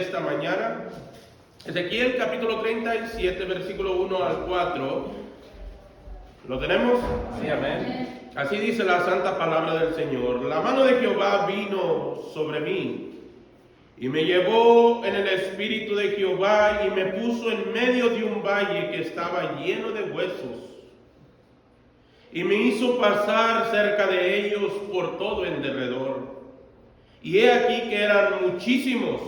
Esta mañana, Ezequiel capítulo 37, versículo 1 al 4. ¿Lo tenemos? Sí, amén. Así dice la santa palabra del Señor. La mano de Jehová vino sobre mí y me llevó en el espíritu de Jehová y me puso en medio de un valle que estaba lleno de huesos y me hizo pasar cerca de ellos por todo en derredor. Y he aquí que eran muchísimos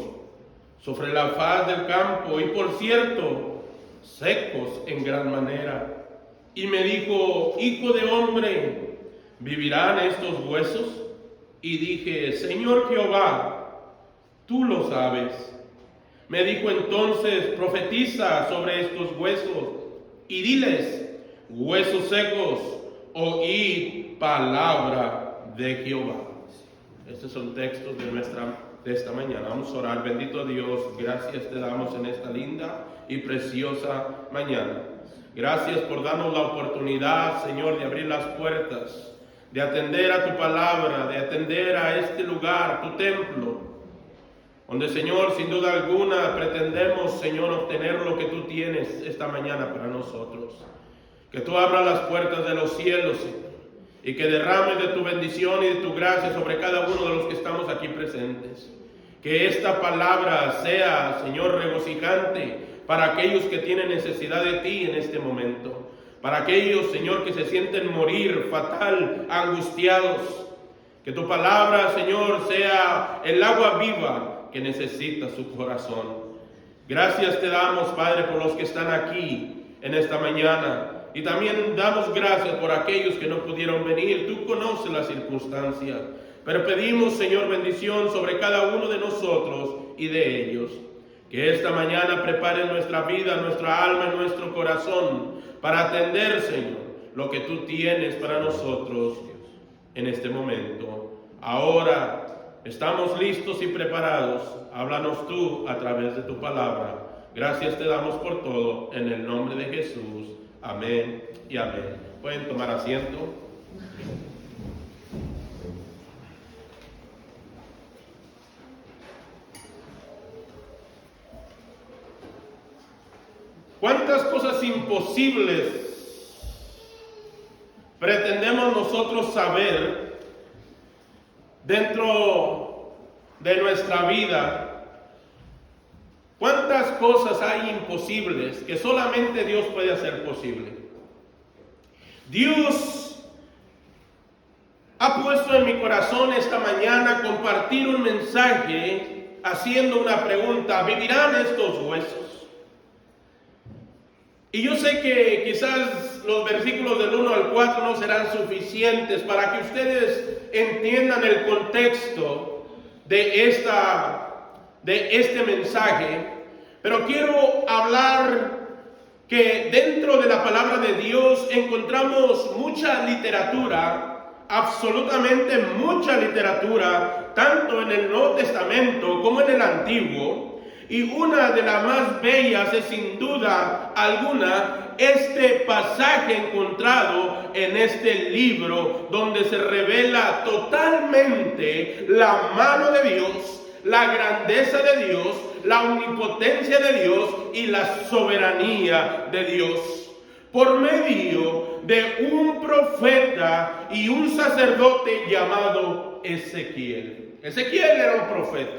sobre la faz del campo, y por cierto, secos en gran manera. Y me dijo: hijo de hombre, ¿vivirán estos huesos? Y dije: Señor Jehová, tú lo sabes. Me dijo entonces: profetiza sobre estos huesos, y diles: huesos secos, oíd palabra de Jehová. Estos son textos de esta mañana. Vamos a orar. Bendito Dios, gracias te damos en esta linda y preciosa mañana. Gracias por darnos la oportunidad, Señor, de abrir las puertas, de atender a tu palabra, de atender a este lugar, tu templo, donde, Señor, sin duda alguna pretendemos, Señor, obtener lo que tú tienes esta mañana para nosotros. Que tú abras las puertas de los cielos, Señor, y que derrames de tu bendición y de tu gracia sobre cada uno de los que estamos aquí presentes. Que esta palabra sea, Señor, regocijante para aquellos que tienen necesidad de ti en este momento. Para aquellos, Señor, que se sienten morir fatal, angustiados. Que tu palabra, Señor, sea el agua viva que necesita su corazón. Gracias te damos, Padre, por los que están aquí en esta mañana. Y también damos gracias por aquellos que no pudieron venir. Tú conoces las circunstancias. Pero pedimos, Señor, bendición sobre cada uno de nosotros y de ellos. Que esta mañana prepare nuestra vida, nuestra alma y nuestro corazón para atender, Señor, lo que tú tienes para nosotros en este momento. Ahora estamos listos y preparados. Háblanos tú a través de tu palabra. Gracias te damos por todo, en el nombre de Jesús. Amén y amén. Pueden tomar asiento. ¿Cuántas cosas imposibles pretendemos nosotros saber dentro de nuestra vida? ¿Cuántas cosas hay imposibles que solamente Dios puede hacer posible? Dios ha puesto en mi corazón esta mañana compartir un mensaje haciendo una pregunta: ¿vivirán estos huesos? Y yo sé que quizás los versículos del 1 al 4 no serán suficientes para que ustedes entiendan el contexto de este mensaje, pero quiero hablar que dentro de la palabra de Dios encontramos mucha literatura, absolutamente mucha literatura, tanto en el Nuevo Testamento como en el Antiguo. Y una de las más bellas es sin duda alguna este pasaje encontrado en este libro, donde se revela totalmente la mano de Dios, la grandeza de Dios, la omnipotencia de Dios y la soberanía de Dios, por medio de un profeta y un sacerdote llamado Ezequiel. Ezequiel era un profeta.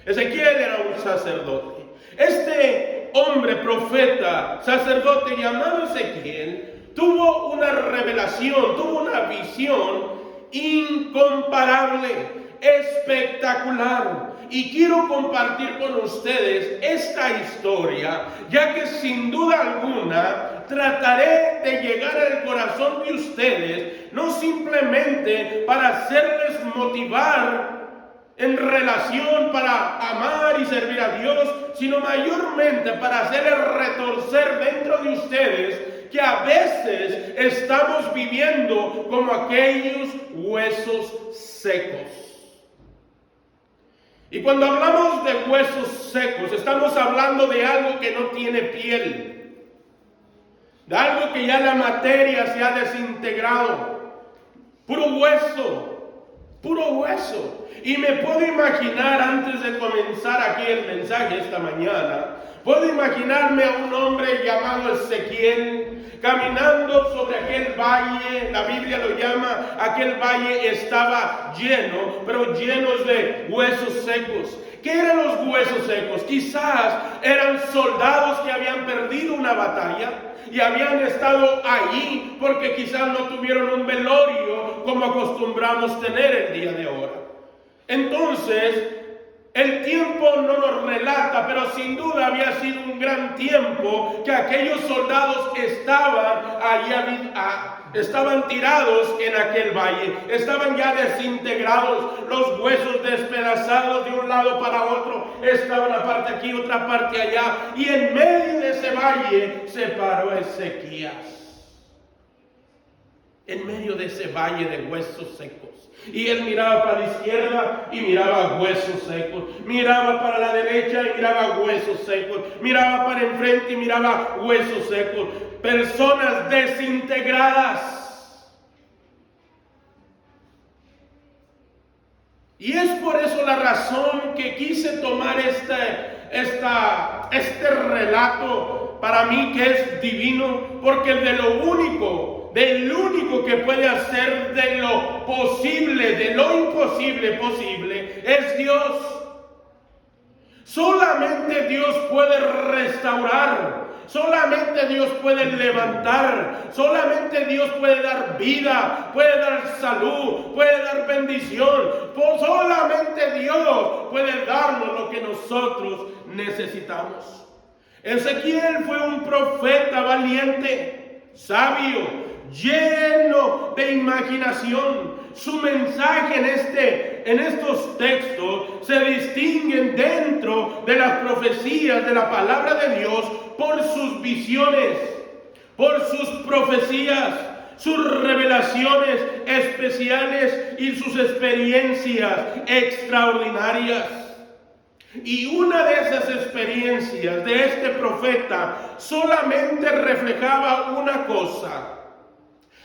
Ezequiel era un sacerdote. Este hombre, profeta, sacerdote llamado Ezequiel, tuvo una revelación, tuvo una visión incomparable, espectacular. Y quiero compartir con ustedes esta historia, ya que sin duda alguna trataré de llegar al corazón de ustedes, no simplemente para hacerles motivar en relación para amar y servir a Dios, sino mayormente para hacerles retorcer dentro de ustedes que a veces estamos viviendo como aquellos huesos secos. Y cuando hablamos de huesos secos, estamos hablando de algo que no tiene piel, de algo que ya la materia se ha desintegrado, puro hueso, puro hueso. Y me puedo imaginar, antes de comenzar aquí el mensaje esta mañana, puedo imaginarme a un hombre llamado Ezequiel caminando sobre aquel valle. La Biblia lo llama, aquel valle estaba lleno, pero llenos de huesos secos. ¿Qué eran los huesos secos? Quizás eran soldados que habían perdido una batalla y habían estado allí porque quizás no tuvieron un velorio como acostumbramos tener el día de hoy. Entonces, el tiempo no nos relata, pero sin duda había sido un gran tiempo que aquellos soldados estaban allí, estaban tirados en aquel valle, estaban ya desintegrados, los huesos despedazados de un lado para otro, estaba una parte aquí, otra parte allá, y en medio de ese valle se paró Ezequías, en medio de ese valle de huesos secos. Y él miraba para la izquierda y miraba huesos secos, miraba para la derecha y miraba huesos secos, miraba para enfrente y miraba huesos secos, personas desintegradas. Y es por eso la razón que quise tomar este relato para mí, que es divino, porque del único que puede hacer de lo posible, de lo imposible posible, es Dios. Solamente Dios puede restaurar, solamente Dios puede levantar, solamente Dios puede dar vida, puede dar salud, puede dar bendición. Solamente Dios puede darnos lo que nosotros necesitamos. Ezequiel fue un profeta valiente, sabio, lleno de imaginación. Su mensaje en estos textos se distinguen dentro de las profecías de la palabra de Dios por sus visiones, por sus profecías, sus revelaciones especiales y sus experiencias extraordinarias. Y una de esas experiencias de este profeta solamente reflejaba una cosa: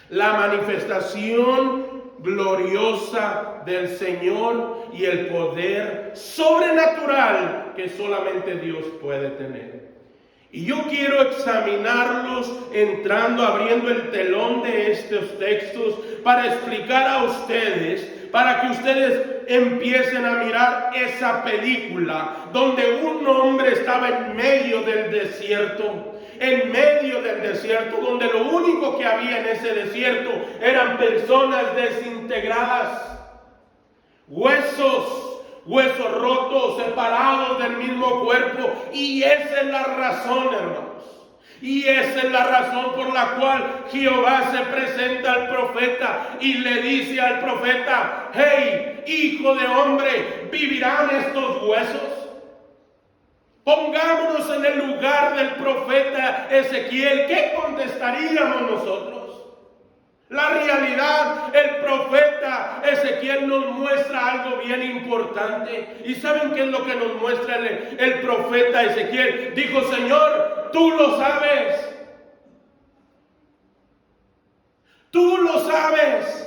la manifestación gloriosa del Señor y el poder sobrenatural que solamente Dios puede tener. Y yo quiero examinarlos abriendo el telón de estos textos para explicar a ustedes, para que ustedes empiecen a mirar esa película donde un hombre estaba en medio del desierto, donde lo único que había en ese desierto eran personas desintegradas, huesos rotos, separados del mismo cuerpo. Y esa es la razón, hermanos. Y esa es la razón por la cual Jehová se presenta al profeta y le dice al profeta: hey, hijo de hombre, ¿vivirán estos huesos? Pongámonos en el lugar del profeta Ezequiel. ¿Qué contestaríamos nosotros? La realidad, el profeta Ezequiel nos muestra algo bien importante. ¿Y saben qué es lo que nos muestra el profeta Ezequiel? Dijo: Señor, tú lo sabes. Tú lo sabes.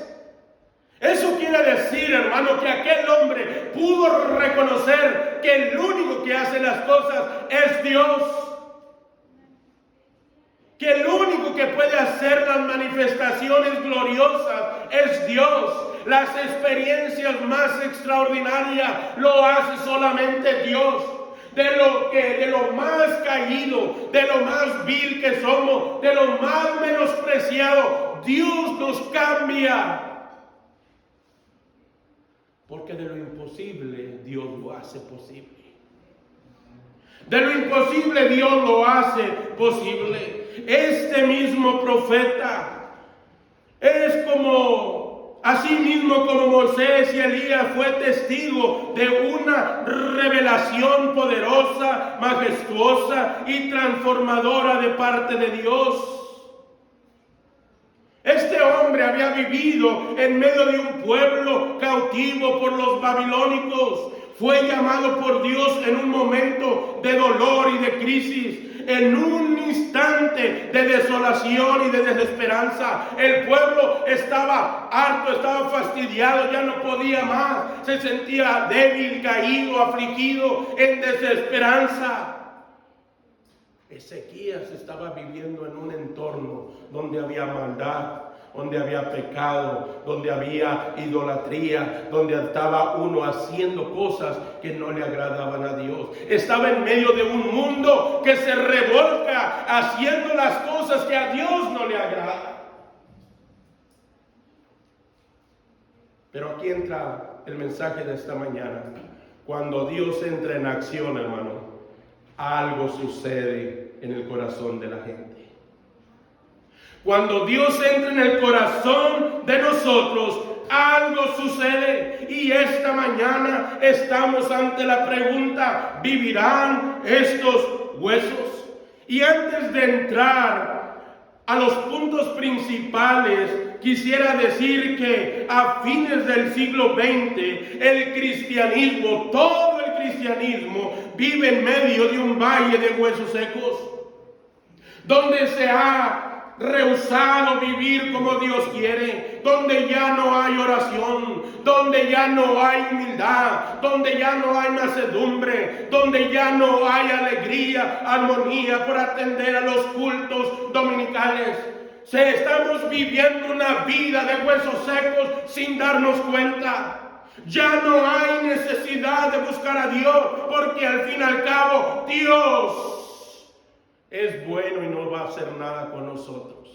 Eso quiere decir, hermano, que aquel hombre pudo reconocer que el único que hace las cosas es Dios. Que el único que puede hacer las manifestaciones gloriosas es Dios. Las experiencias más extraordinarias lo hace solamente Dios. De lo más caído, de lo más vil que somos, de lo más menospreciado, Dios nos cambia. Porque de lo imposible Dios lo hace posible. De lo imposible Dios lo hace posible. Este mismo profeta es así mismo como Moisés y Elías, fue testigo de una revelación poderosa, majestuosa y transformadora de parte de Dios. Este hombre había vivido en medio de un pueblo cautivo por los babilónicos. Fue llamado por Dios en un momento de dolor y de crisis. En un instante de desolación y de desesperanza, el pueblo estaba harto, estaba fastidiado, ya no podía más. Se sentía débil, caído, afligido, en desesperanza. Ezequías estaba viviendo en un entorno donde había maldad, donde había pecado, donde había idolatría, donde estaba uno haciendo cosas que no le agradaban a Dios. Estaba en medio de un mundo que se revolca haciendo las cosas que a Dios no le agrada. Pero aquí entra el mensaje de esta mañana. Cuando Dios entra en acción, hermano, algo sucede en el corazón de la gente. Cuando Dios entra en el corazón de nosotros, algo sucede. Y esta mañana estamos ante la pregunta: ¿vivirán estos huesos? Y antes de entrar a los puntos principales, quisiera decir que a fines del siglo XX, el cristianismo, todo el cristianismo, vive en medio de un valle de huesos secos, donde se ha rehusado vivir como Dios quiere, donde ya no hay oración, donde ya no hay humildad, donde ya no hay mansedumbre, donde ya no hay alegría, armonía por atender a los cultos dominicales. Estamos viviendo una vida de huesos secos sin darnos cuenta. Ya no hay necesidad de buscar a Dios, porque al fin y al cabo Dios es bueno y no va a hacer nada con nosotros.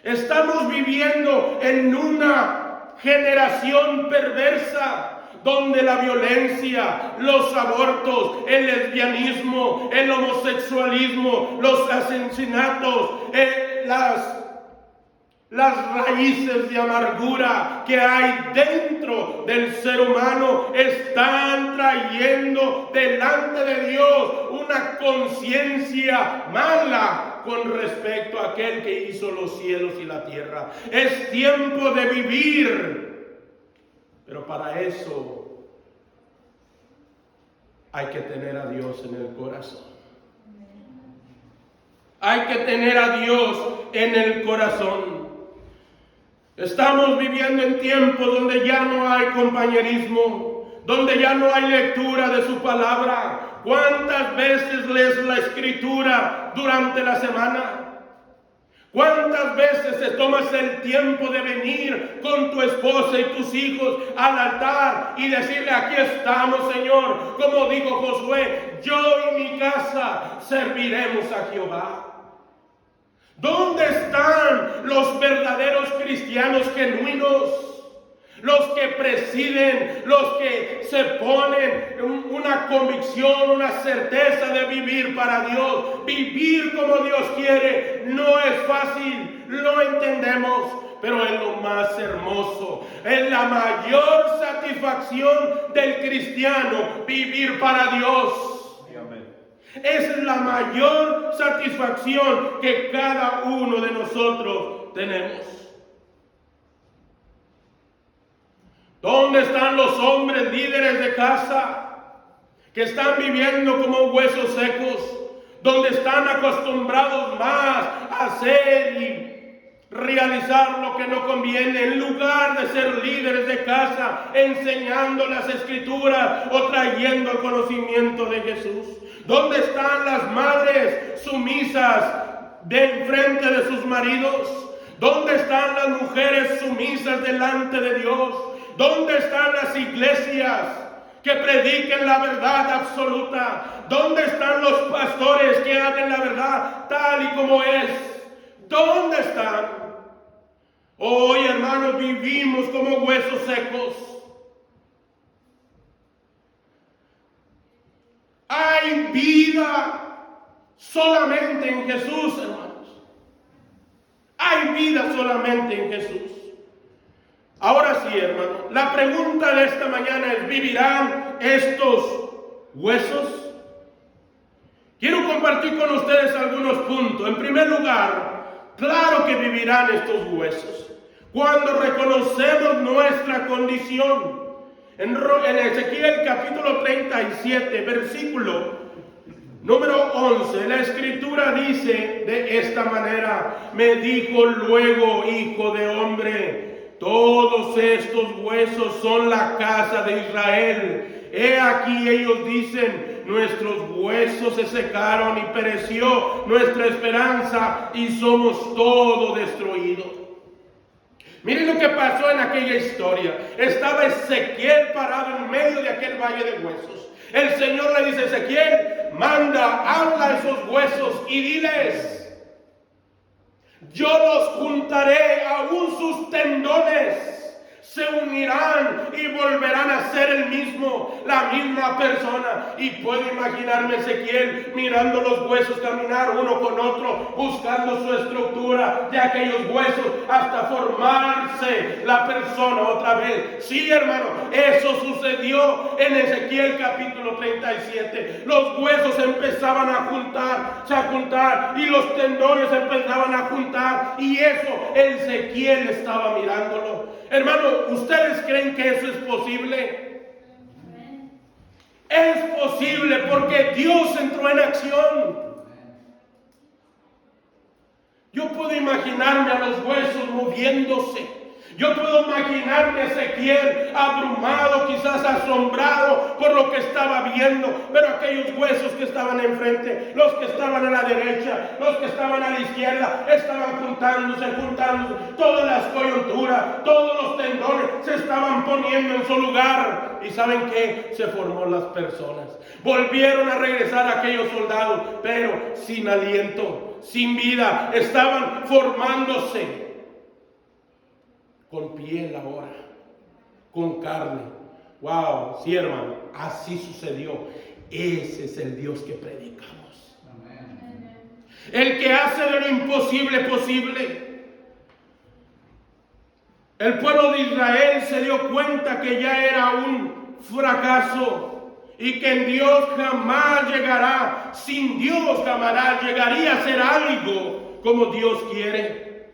Estamos viviendo en una generación perversa, donde la violencia, los abortos, el lesbianismo, el homosexualismo, los asesinatos, las raíces de amargura que hay dentro del ser humano están trayendo delante de Dios una conciencia mala con respecto a aquel que hizo los cielos y la tierra. Es tiempo de vivir, pero para eso hay que tener a Dios en el corazón. Hay que tener a Dios en el corazón. Estamos viviendo en tiempos donde ya no hay compañerismo, donde ya no hay lectura de su palabra. ¿Cuántas veces lees la escritura durante la semana? ¿Cuántas veces te tomas el tiempo de venir con tu esposa y tus hijos al altar y decirle: aquí estamos, Señor? Como dijo Josué: yo y mi casa serviremos a Jehová. ¿Dónde están los verdaderos cristianos genuinos? Los que presiden, los que se ponen una convicción, una certeza de vivir para Dios. Vivir como Dios quiere no es fácil, lo entendemos, pero es lo más hermoso. Es la mayor satisfacción del cristiano, vivir para Dios. Es la mayor satisfacción que cada uno de nosotros tenemos. ¿Dónde están los hombres líderes de casa que están viviendo como huesos secos? Donde están acostumbrados más a hacer y realizar lo que no conviene, en lugar de ser líderes de casa, enseñando las escrituras o trayendo el conocimiento de Jesús. ¿Dónde están las madres sumisas de enfrente de sus maridos? ¿Dónde están las mujeres sumisas delante de Dios? ¿Dónde están las iglesias que prediquen la verdad absoluta? ¿Dónde están los pastores que hablen la verdad tal y como es? ¿Dónde están? Hoy, hermanos, vivimos como huesos secos. Hay vida solamente en Jesús, hermanos. Hay vida solamente en Jesús. Ahora sí, hermano, la pregunta de esta mañana es: ¿vivirán estos huesos? Quiero compartir con ustedes algunos puntos. En primer lugar, claro que vivirán estos huesos cuando reconocemos nuestra condición. En Ezequiel capítulo 37, versículo número 11, la escritura dice de esta manera: me dijo luego, hijo de hombre, todos estos huesos son la casa de Israel. He aquí ellos dicen, nuestros huesos se secaron y pereció nuestra esperanza y somos todos destruidos. Miren lo que pasó en aquella historia. Estaba Ezequiel parado en medio de aquel valle de huesos. El Señor le dice: Ezequiel, manda, habla a esos huesos y diles: yo los juntaré, aún sus tendones se unirán y volverán a ser la misma persona. Y puedo imaginarme Ezequiel mirando los huesos caminar uno con otro, buscando su estructura de aquellos huesos hasta formarse la persona otra vez. Sí, hermano, eso sucedió en Ezequiel capítulo 37. Los huesos empezaban a juntar y los tendones empezaban a juntar, y eso Ezequiel estaba mirándolo. Hermano, ¿ustedes creen que eso es posible? Es posible porque Dios entró en acción. Yo puedo imaginarme a los huesos moviéndose. Yo puedo imaginarme a Ezequiel abrumado, quizás asombrado por lo que estaba viendo, pero aquellos huesos que estaban enfrente, los que estaban a la derecha, los que estaban a la izquierda, estaban juntándose, todas las coyunturas, todos los tendones se estaban poniendo en su lugar. ¿Y saben qué? Se formó las personas. Volvieron a regresar aquellos soldados, pero sin aliento, sin vida, estaban formándose. Con piel ahora, con carne. Wow, sí, hermano, así sucedió. Ese es el Dios que predicamos. Amén. El que hace de lo imposible posible. El pueblo de Israel se dio cuenta que ya era un fracaso y que en Dios jamás llegará. Sin Dios jamás llegaría a ser algo como Dios quiere.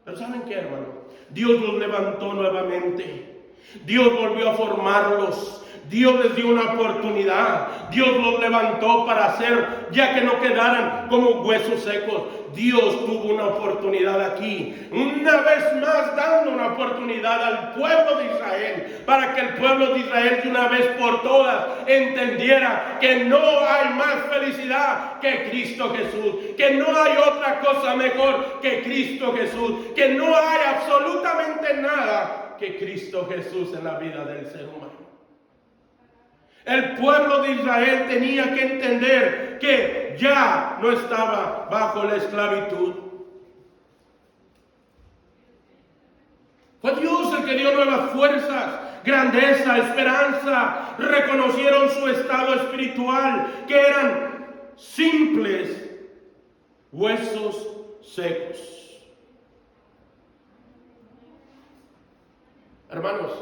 Pero ¿saben qué, hermano? Dios los levantó nuevamente. Dios volvió a formarlos. Dios les dio una oportunidad. Dios los levantó para hacer, ya que no quedaran como huesos secos. Dios tuvo una oportunidad aquí, una vez más dando una oportunidad al pueblo de Israel, para que el pueblo de Israel de una vez por todas entendiera que no hay más felicidad que Cristo Jesús, que no hay otra cosa mejor que Cristo Jesús, que no hay absolutamente nada que Cristo Jesús en la vida del ser humano. El pueblo de Israel tenía que entender que ya no estaba bajo la esclavitud. Fue Dios el que dio nuevas fuerzas, grandeza, esperanza. Reconocieron su estado espiritual, que eran simples huesos secos. Hermanos,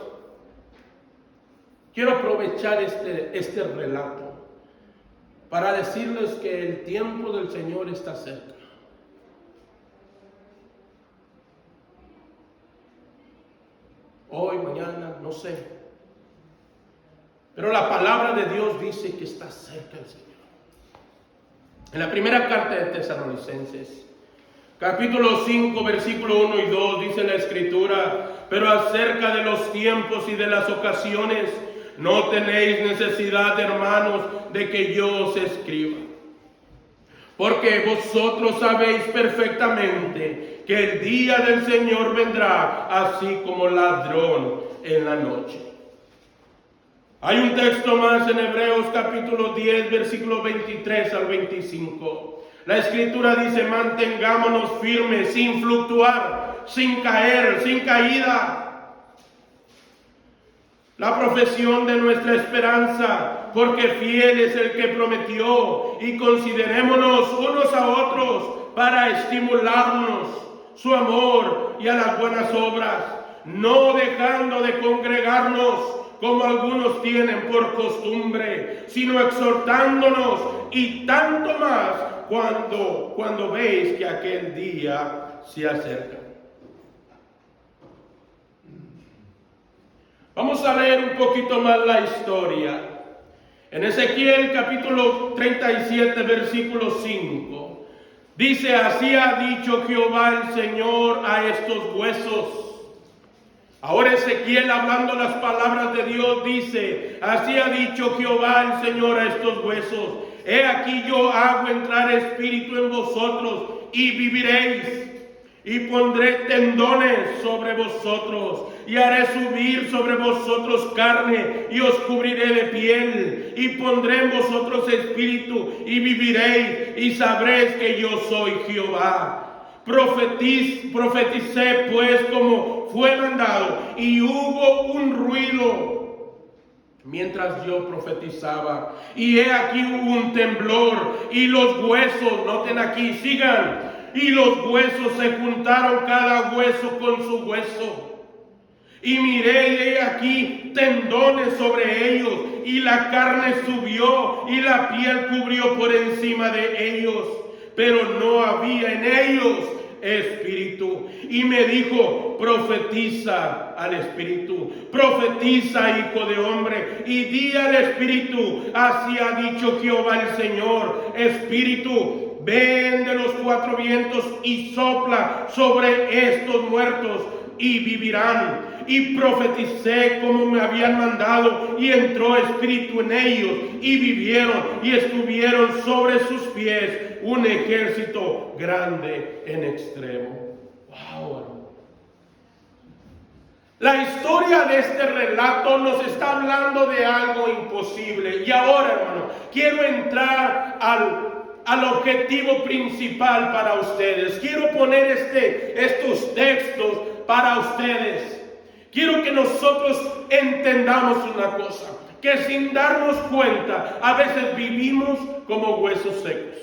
quiero aprovechar este relato para decirles que el tiempo del Señor está cerca. Hoy, mañana, no sé. Pero la palabra de Dios dice que está cerca el Señor. En la primera carta de Tesalonicenses, capítulo 5, versículo 1 y 2, dice la Escritura: pero acerca de los tiempos y de las ocasiones, no tenéis necesidad, hermanos, de que yo os escriba. Porque vosotros sabéis perfectamente que el día del Señor vendrá así como ladrón en la noche. Hay un texto más en Hebreos capítulo 10, versículo 23 al 25. La Escritura dice: mantengámonos firmes, sin fluctuar, sin caer, sin caída. La profesión de nuestra esperanza, porque fiel es el que prometió, y considerémonos unos a otros para estimularnos su amor y a las buenas obras, no dejando de congregarnos como algunos tienen por costumbre, sino exhortándonos, y tanto más cuando veis que aquel día se acerca. Vamos a leer un poquito más la historia. En Ezequiel capítulo 37, versículo 5, dice: así ha dicho Jehová el Señor a estos huesos. Ahora Ezequiel, hablando las palabras de Dios, dice: así ha dicho Jehová el Señor a estos huesos. He aquí yo hago entrar espíritu en vosotros y viviréis. Y pondré tendones sobre vosotros, y haré subir sobre vosotros carne, y os cubriré de piel, y pondré en vosotros espíritu, y viviréis, y sabréis que yo soy Jehová. Profeticé pues como fue mandado, y hubo un ruido mientras yo profetizaba, y he aquí hubo un temblor, y los huesos, noten aquí, sigan, y los huesos se juntaron cada hueso con su hueso. Y miré, y he aquí tendones sobre ellos, y la carne subió, y la piel cubrió por encima de ellos, pero no había en ellos espíritu. Y me dijo: profetiza al espíritu, profetiza, hijo de hombre, y di al espíritu: así ha dicho Jehová el Señor, espíritu, ven de los cuatro vientos y sopla sobre estos muertos y vivirán. Y profeticé como me habían mandado, y entró espíritu en ellos y vivieron, y estuvieron sobre sus pies un ejército grande en extremo. Wow. La historia de este relato nos está hablando de algo imposible. Y ahora, hermano, quiero entrar al objetivo principal para ustedes. Quiero poner estos textos para ustedes. Quiero que nosotros entendamos una cosa, que sin darnos cuenta, a veces vivimos como huesos secos.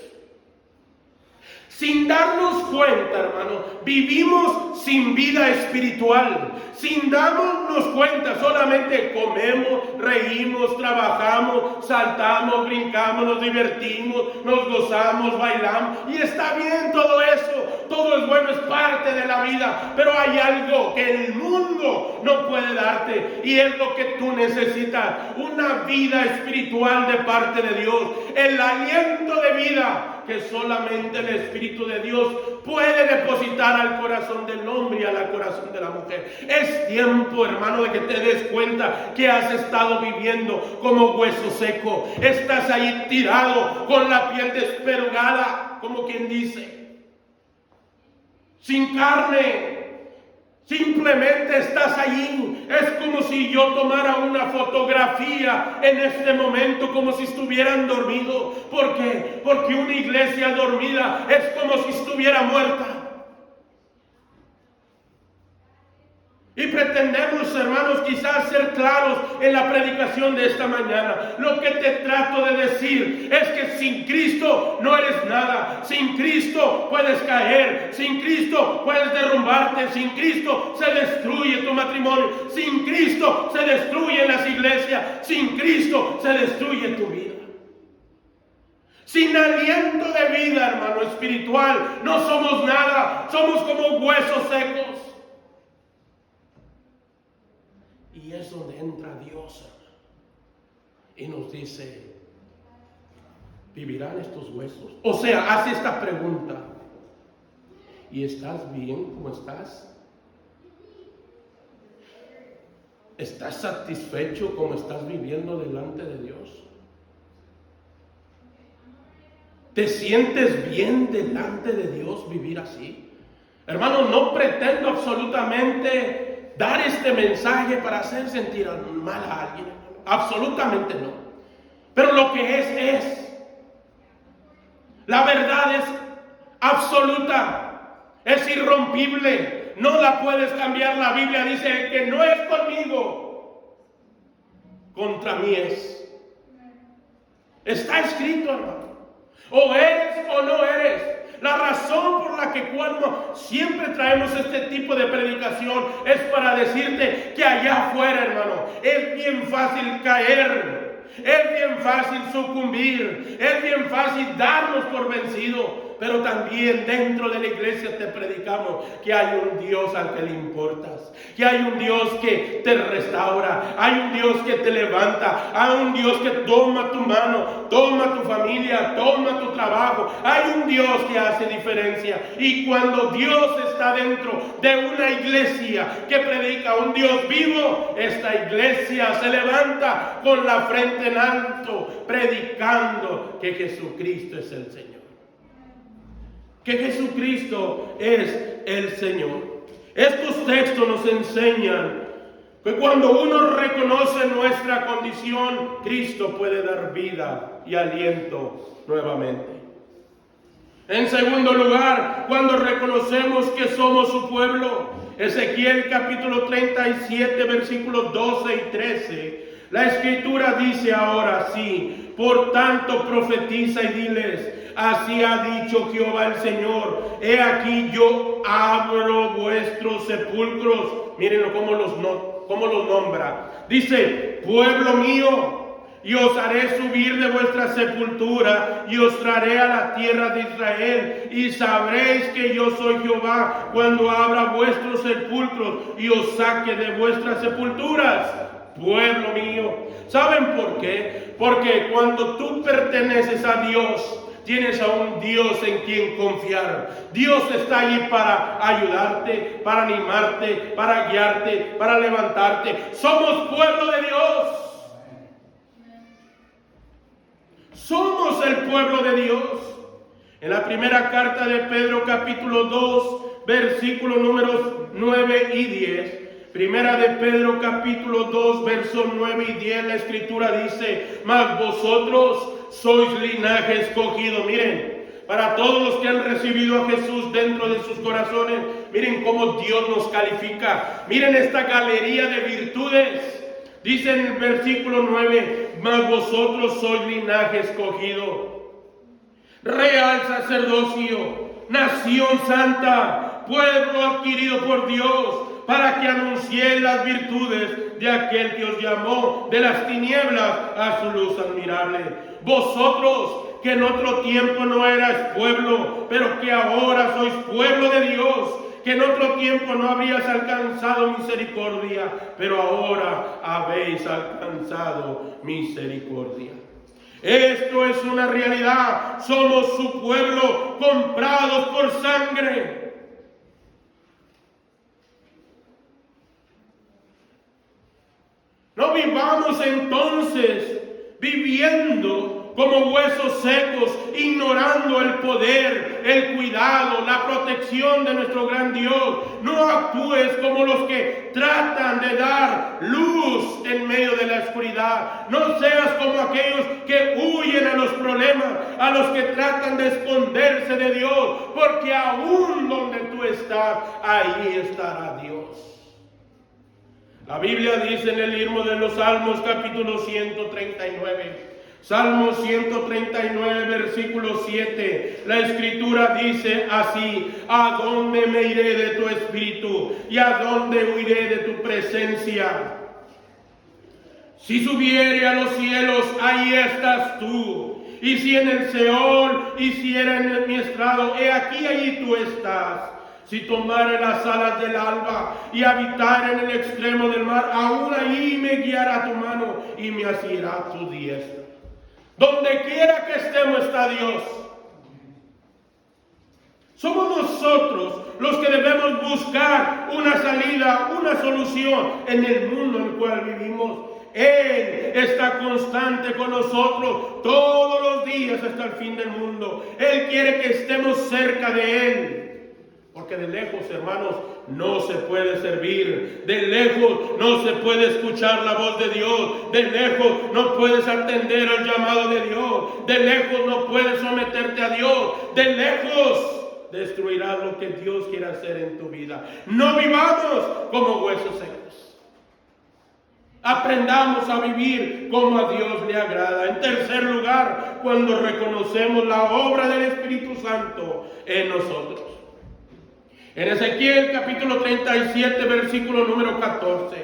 Sin darnos cuenta, hermano, vivimos sin vida espiritual. Sin darnos cuenta, solamente comemos, reímos, trabajamos, saltamos, brincamos, nos divertimos, nos gozamos, bailamos. Y está bien todo eso, todo es bueno, es parte de la vida. Pero hay algo que el mundo no puede darte, y es lo que tú necesitas: una vida espiritual de parte de Dios. El aliento de vida que solamente el Espíritu de Dios puede depositar al corazón del hombre y al corazón de la mujer. Es tiempo, hermano, de que te des cuenta que has estado viviendo como hueso seco. Estás ahí tirado con la piel desperugada, como quien dice, sin carne. Simplemente estás allí. Es como si yo tomara una fotografía en este momento, como si estuvieran dormidos. ¿Por qué? Porque una iglesia dormida es como si estuviera muerta. Y pretendemos, hermanos, quizás ser claros en la predicación de esta mañana. Lo que te trato de decir es que sin Cristo no eres nada. Sin Cristo puedes caer. Sin Cristo puedes derrumbarte. Sin Cristo se destruye tu matrimonio. Sin Cristo se destruyen las iglesias. Sin Cristo se destruye tu vida. Sin aliento de vida, hermano, espiritual, no somos nada. Somos como huesos secos. Y es donde entra Dios, hermano, y nos dice: ¿vivirán estos huesos? O sea, hace esta pregunta: ¿y estás bien como estás? ¿Estás satisfecho como estás viviendo delante de Dios? ¿Te sientes bien delante de Dios vivir así? Hermano, no pretendo absolutamente dar este mensaje para hacer sentir mal a alguien, hermano. Absolutamente no. Pero lo que es. La verdad es absoluta, es irrompible. No la puedes cambiar. La Biblia dice: el que no es conmigo, contra mí es. Está escrito, hermano. O eres o no eres. La razón por la que siempre traemos este tipo de predicación es para decirte que allá afuera, hermano, es bien fácil caer, es bien fácil sucumbir, es bien fácil darnos por vencido. pero también dentro de la iglesia te predicamos que hay un Dios al que le importas, que hay un Dios que te restaura, hay un Dios que te levanta, hay un Dios que toma tu mano, toma tu familia, toma tu trabajo. Hay un Dios que hace diferencia. Y cuando Dios está dentro de una iglesia que predica un Dios vivo, esta iglesia se levanta con la frente en alto, predicando que Jesucristo es el Señor. Que Jesucristo es el Señor. Estos textos nos enseñan que cuando uno reconoce nuestra condición, Cristo puede dar vida y aliento nuevamente. En segundo lugar, cuando reconocemos que somos su pueblo, Ezequiel capítulo 37, versículos 12 y 13, la Escritura dice ahora así: por tanto profetiza y diles, así ha dicho Jehová el Señor, he aquí yo abro vuestros sepulcros. Mírenlo cómo los nombra. Dice, pueblo mío, y os haré subir de vuestra sepultura, y os traeré a la tierra de Israel, y sabréis que yo soy Jehová, cuando abra vuestros sepulcros, y os saque de vuestras sepulturas. Pueblo mío. ¿Saben por qué? Porque cuando tú perteneces a Dios, tienes a un Dios en quien confiar. Dios está allí para ayudarte, para animarte, para guiarte, para levantarte. Somos pueblo de Dios. Somos el pueblo de Dios. En la primera carta de Pedro, capítulo 2, versículos números 9 y 10. Primera de Pedro, capítulo 2, versos 9 y 10, la Escritura dice, mas vosotros sois linaje escogido. Miren, para todos los que han recibido a Jesús dentro de sus corazones, miren cómo Dios nos califica. Miren esta galería de virtudes. Dice en el versículo 9, mas vosotros sois linaje escogido, real sacerdocio, nación santa, pueblo adquirido por Dios, para que anunciéis las virtudes de aquel que os llamó de las tinieblas a su luz admirable. Vosotros que en otro tiempo no erais pueblo, pero que ahora sois pueblo de Dios, que en otro tiempo no habías alcanzado misericordia, pero ahora habéis alcanzado misericordia. Esto es una realidad. Somos su pueblo, comprados por sangre. No vivamos entonces viviendo como huesos secos, ignorando el poder, el cuidado, la protección de nuestro gran Dios. No actúes como los que tratan de dar luz en medio de la oscuridad. No seas como aquellos que huyen a los problemas, a los que tratan de esconderse de Dios, porque aún donde tú estás, ahí estará Dios. La Biblia dice en el libro de los Salmos, capítulo 139, Salmo 139, versículo 7, la Escritura dice así: ¿a dónde me iré de tu espíritu? ¿Y a dónde huiré de tu presencia? Si subiere a los cielos, ahí estás tú. Y si en el Seol hiciera en mi estrado, he aquí allí tú estás. Si tomare las alas del alba y habitare en el extremo del mar, aún allí me guiará tu mano y me asirá tu diestra. Donde quiera que estemos está Dios. Somos nosotros los que debemos buscar una salida, una solución en el mundo en el cual vivimos. Él está constante con nosotros todos los días hasta el fin del mundo. Él quiere que estemos cerca de Él. Porque de lejos, hermanos, no se puede servir. De lejos no se puede escuchar la voz de Dios. De lejos no puedes atender al llamado de Dios. De lejos no puedes someterte a Dios. De lejos destruirás lo que Dios quiere hacer en tu vida. No vivamos como huesos secos. Aprendamos a vivir como a Dios le agrada. En tercer lugar, cuando reconocemos la obra del Espíritu Santo en nosotros. En Ezequiel capítulo 37, versículo número 14,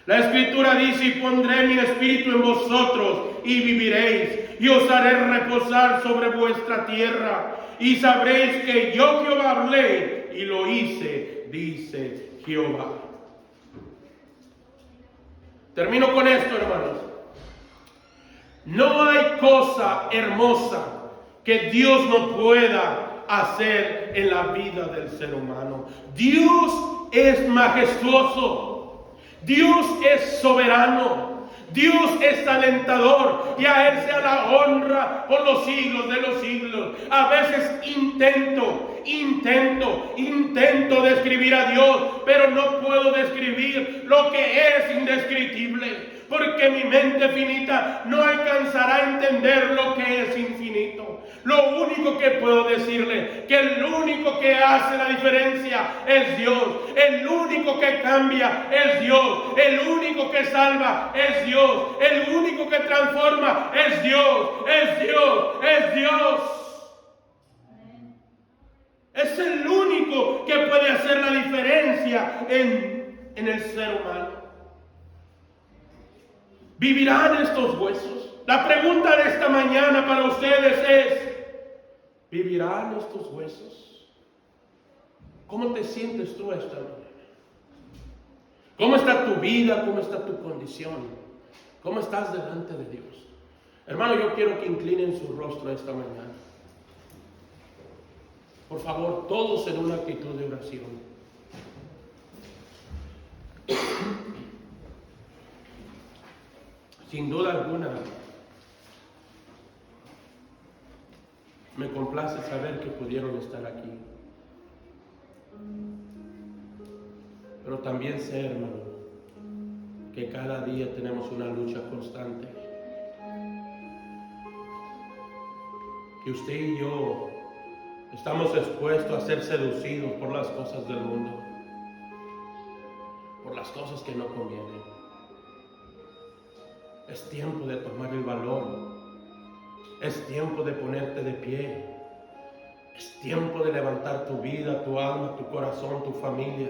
la Escritura dice: y pondré mi espíritu en vosotros y viviréis, y os haré reposar sobre vuestra tierra, y sabréis que yo Jehová hablé y lo hice, dice Jehová. Termino con esto, hermanos. No hay cosa hermosa que Dios no pueda hacer en la vida del ser humano. Dios es majestuoso. Dios es soberano. Dios es alentador, y a Él sea la honra por los siglos de los siglos. A veces intento describir a Dios, pero no puedo describir lo que es indescriptible, porque mi mente finita no alcanzará a entender lo que es infinito. Lo único que puedo decirle, que el único que hace la diferencia es Dios. El único que cambia es Dios. El único que salva es Dios. El único que transforma es Dios. Es Dios. Es Dios. Es el único que puede hacer la diferencia en el ser humano. ¿Vivirán estos huesos? La pregunta de esta mañana para ustedes es: ¿vivirán estos huesos? ¿Cómo te sientes tú esta mañana? ¿Cómo está tu vida? ¿Cómo está tu condición? ¿Cómo estás delante de Dios? Hermano, yo quiero que inclinen su rostro esta mañana. Por favor, todos en una actitud de oración. Sin duda alguna, me complace saber que pudieron estar aquí. Pero también sé, hermano, que cada día tenemos una lucha constante. Que usted y yo estamos expuestos a ser seducidos por las cosas del mundo, por las cosas que no convienen. Es tiempo de tomar el valor. Es tiempo de ponerte de pie. Es tiempo de levantar tu vida, tu alma, tu corazón, tu familia.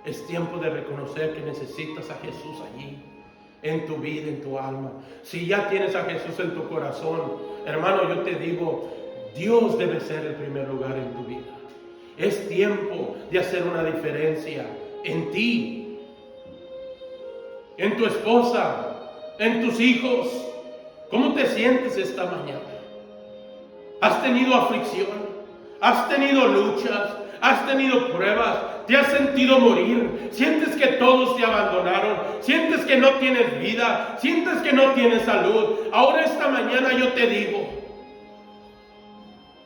Es tiempo de reconocer que necesitas a Jesús allí, en tu vida, en tu alma. Si ya tienes a Jesús en tu corazón, hermano, yo te digo, Dios debe ser el primer lugar en tu vida. Es tiempo de hacer una diferencia en ti, en tu esposa, en tus hijos. ¿Cómo te sientes esta mañana? ¿Has tenido aflicción? ¿Has tenido luchas? ¿Has tenido pruebas? ¿Te has sentido morir? ¿Sientes que todos te abandonaron? ¿Sientes que no tienes vida? ¿Sientes que no tienes salud? Ahora esta mañana yo te digo,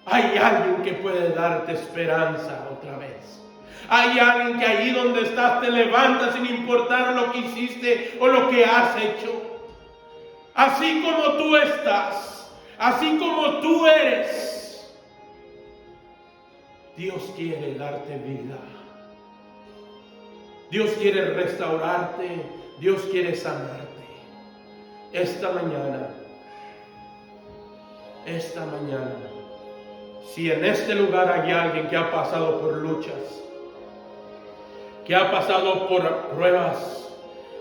hay alguien que puede darte esperanza otra vez. Hay alguien que ahí donde estás te levanta sin importar lo que hiciste o lo que has hecho. Así como tú estás, así como tú eres, Dios quiere darte vida. Dios quiere restaurarte. Dios quiere sanarte. Esta mañana, si en este lugar hay alguien que ha pasado por luchas, que ha pasado por pruebas,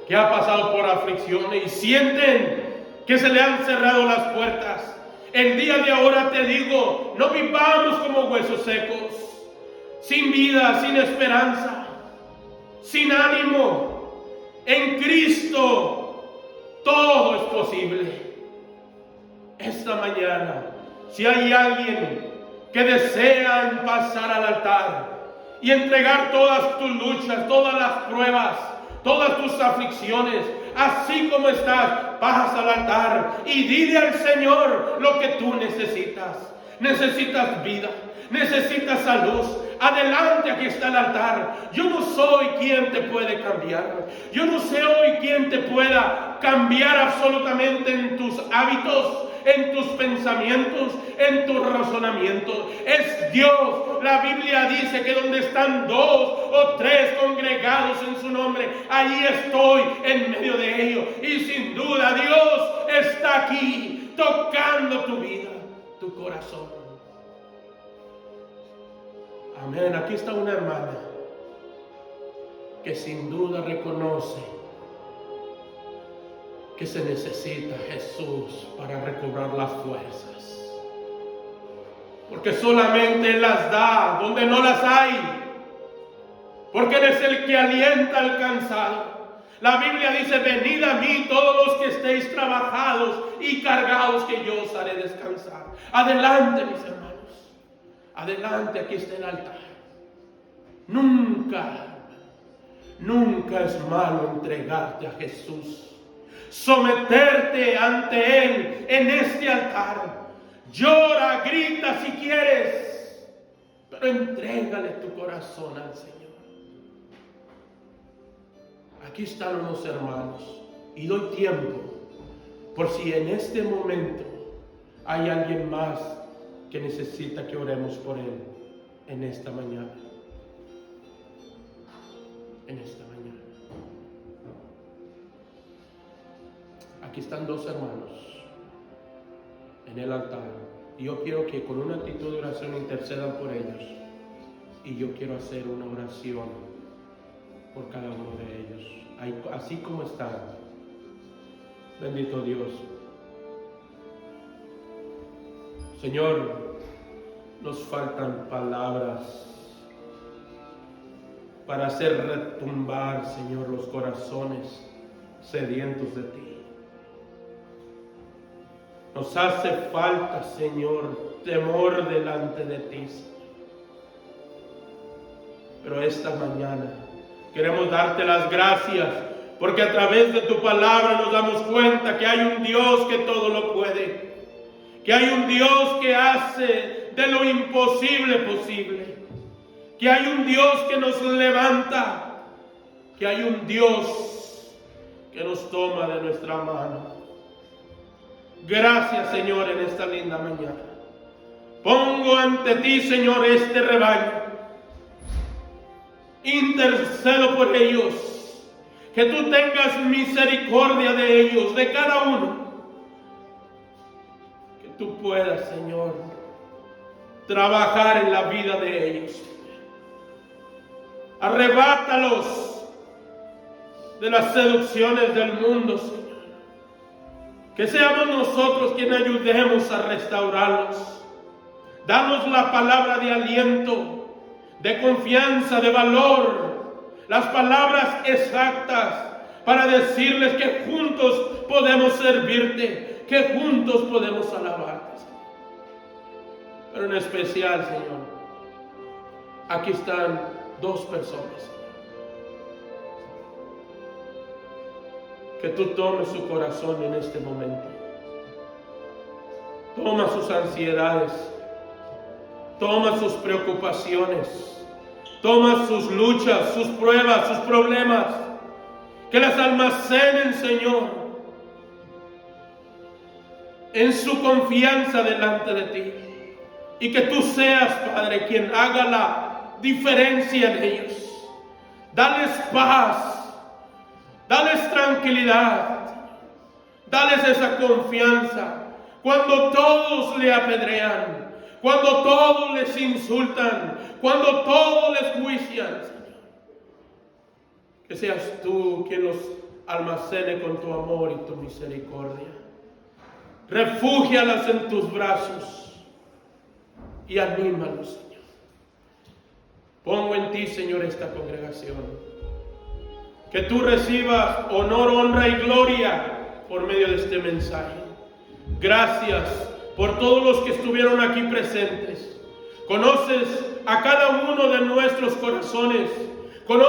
que ha pasado por aflicciones y sienten que se le han cerrado las puertas, el día de ahora te digo, no vivamos como huesos secos, sin vida, sin esperanza, sin ánimo. En Cristo todo es posible. Esta mañana, si hay alguien que desea pasar al altar y entregar todas tus luchas, todas las pruebas, todas tus aflicciones, así como estás, pasa al altar y dile al Señor lo que tú necesitas. Necesitas vida, necesitas salud. Adelante, aquí está el altar. Yo no soy quien te puede cambiar. Yo no soy hoy quien te pueda cambiar absolutamente en tus hábitos, en tus pensamientos, en tus razonamientos. Es Dios. La Biblia dice que donde están 2 o 3 congregados en su nombre, allí estoy en medio de ellos. Y sin duda Dios está aquí tocando tu vida, tu corazón. Amén. Aquí está una hermana que sin duda reconoce que se necesita Jesús para recobrar las fuerzas. Porque solamente Él las da donde no las hay. Porque Él es el que alienta al cansado. La Biblia dice: venid a mí todos los que estéis trabajados y cargados, que yo os haré descansar. Adelante, mis hermanos. Adelante, aquí está el altar. Nunca es malo entregarte a Jesús. Someterte ante Él en este altar. Llora, grita si quieres, pero entrégale tu corazón al Señor. Aquí están unos hermanos y doy tiempo por si en este momento hay alguien más que necesita que oremos por él en esta mañana. En esta mañana. Aquí están dos hermanos en el altar. Y yo quiero que con una actitud de oración intercedan por ellos. Y yo quiero hacer una oración por cada uno de ellos. Así como están. Bendito Dios. Señor, nos faltan palabras para hacer retumbar, Señor, los corazones sedientos de ti. Nos hace falta, Señor, temor delante de ti, Señor. Pero esta mañana queremos darte las gracias, porque a través de tu palabra nos damos cuenta que hay un Dios que todo lo puede, que hay un Dios que hace de lo imposible posible, que hay un Dios que nos levanta, que hay un Dios que nos toma de nuestra mano. Gracias, Señor, en esta linda mañana. Pongo ante ti, Señor, este rebaño. Intercedo por ellos, que tú tengas misericordia de ellos, de cada uno. Que tú puedas, Señor, trabajar en la vida de ellos. Arrebátalos de las seducciones del mundo, Señor. Que seamos nosotros quienes ayudemos a restaurarlos. Danos la palabra de aliento, de confianza, de valor, las palabras exactas para decirles que juntos podemos servirte, que juntos podemos alabarte, Señor. Pero en especial, Señor, aquí están dos personas, que tú tomes su corazón en este momento. Toma sus ansiedades, toma sus preocupaciones, toma sus luchas, sus pruebas, sus problemas, que las almacenen, Señor, en su confianza delante de ti, y que tú seas, Padre, quien haga la diferencia en ellos. Dales paz, dales tranquilidad, dales esa confianza cuando todos le apedrean, cuando todos les insultan, cuando todos les juician, Señor. Que seas tú quien los almacene con tu amor y tu misericordia. Refúgialas en tus brazos y anímalos, Señor. Pongo en ti, Señor, esta congregación. Que tú recibas honor, honra y gloria por medio de este mensaje. Gracias por todos los que estuvieron aquí presentes. Conoces a cada uno de nuestros corazones